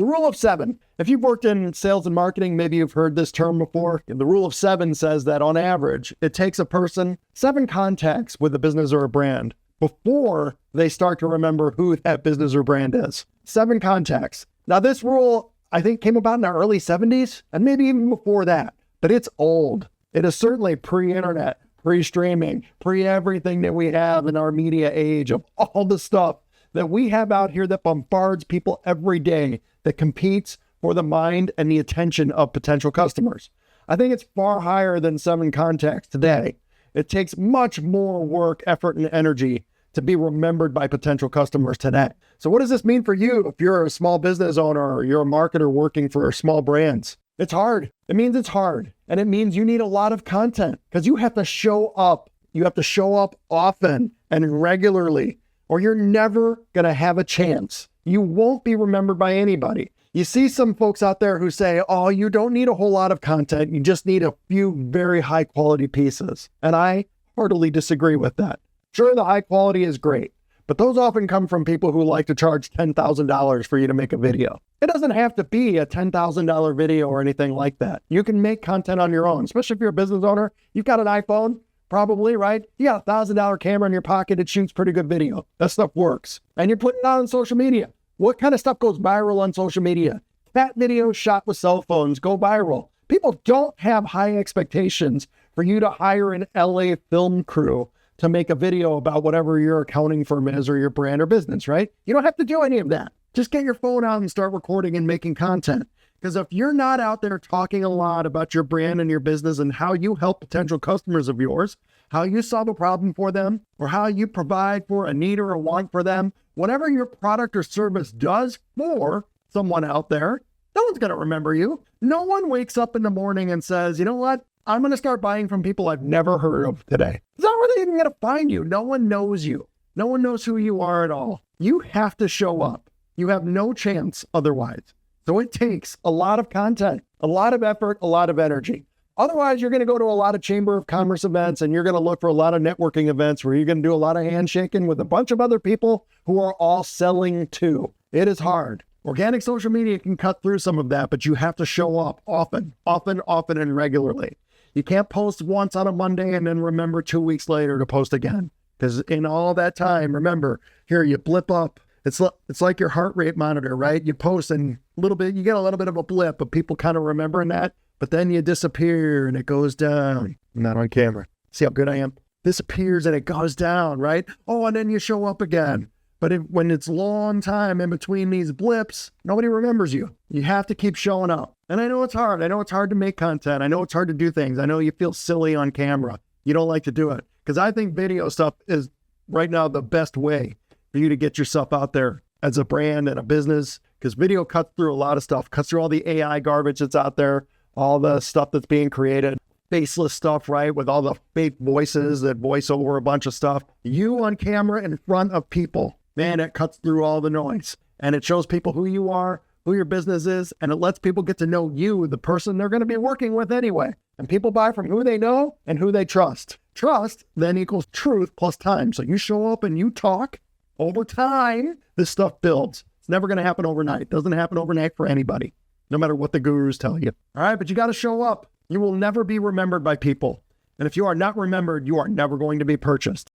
The rule of seven. If you've worked in sales and marketing, maybe you've heard this term before. The rule of seven says that on average, it takes a person 7 contacts with a business or a brand before they start to remember who that business or brand is. 7 contacts. Now, this rule, I think, came about in the early 70s and maybe even before that, but it's old. It is certainly pre-internet, pre-streaming, pre-everything that we have in our media age of all the stuff that we have out here that bombards people every day, that competes for the mind and the attention of potential customers. I think it's far higher than 7 contacts today. It takes much more work, effort, and energy to be remembered by potential customers today. So what does this mean for you if you're a small business owner or you're a marketer working for small brands? It's hard. It means it's hard. And it means you need a lot of content because you have to show up. You have to show up often and regularly, or you're never going to have a chance. You won't be remembered by anybody. You see some folks out there who say, oh, you don't need a whole lot of content. You just need a few very high quality pieces. And I heartily disagree with that. Sure, the high quality is great, but those often come from people who like to charge $10,000 for you to make a video. It doesn't have to be a $10,000 video or anything like that. You can make content on your own, especially if you're a business owner. You've got an iPhone, probably, right? You got a $1,000 camera in your pocket. It shoots pretty good video. That stuff works. And you're putting it out on social media. What kind of stuff goes viral on social media? Cat videos shot with cell phones go viral. People don't have high expectations for you to hire an LA film crew to make a video about whatever your accounting firm is or your brand or business, right? You don't have to do any of that. Just get your phone out and start recording and making content. Because if you're not out there talking a lot about your brand and your business and how you help potential customers of yours, how you solve a problem for them, or how you provide for a need or a want for them, whatever your product or service does for someone out there, no one's going to remember you. No one wakes up in the morning and says, you know what? I'm going to start buying from people I've never heard of today. It's not really even going to find you. No one knows you. No one knows who you are at all. You have to show up. You have no chance otherwise. So it takes a lot of content, a lot of effort, a lot of energy. Otherwise, you're going to go to a lot of Chamber of Commerce events and you're going to look for a lot of networking events where you're going to do a lot of handshaking with a bunch of other people who are all selling too. It is hard. Organic social media can cut through some of that, but you have to show up often, and regularly. You can't post once on a Monday and then remember 2 weeks later to post again. Because in all that time, remember, here you blip up. It's like your heart rate monitor, right? You post and you get a little bit of a blip, but people kind of remembering that. But then you disappear and it goes down. I'm not on camera. See how good I am? Disappears and it goes down, right? Oh, and then you show up again. But when it's long time in between these blips, nobody remembers you. You have to keep showing up. And I know it's hard. I know it's hard to make content. I know it's hard to do things. I know you feel silly on camera. You don't like to do it. Because I think video stuff is right now the best way for you to get yourself out there as a brand and a business. Because video cuts through a lot of stuff. Cuts through all the AI garbage that's out there. All the stuff that's being created. Faceless stuff, right? With all the fake voices that voice over a bunch of stuff. You on camera in front of people. Man, it cuts through all the noise and it shows people who you are, who your business is, and it lets people get to know you, the person they're going to be working with anyway. And people buy from who they know and who they trust. Trust then equals truth plus time. So you show up and you talk over time, this stuff builds. It's never going to happen overnight. It doesn't happen overnight for anybody, no matter what the gurus tell you. All right, but you got to show up. You will never be remembered by people. And if you are not remembered, you are never going to be purchased.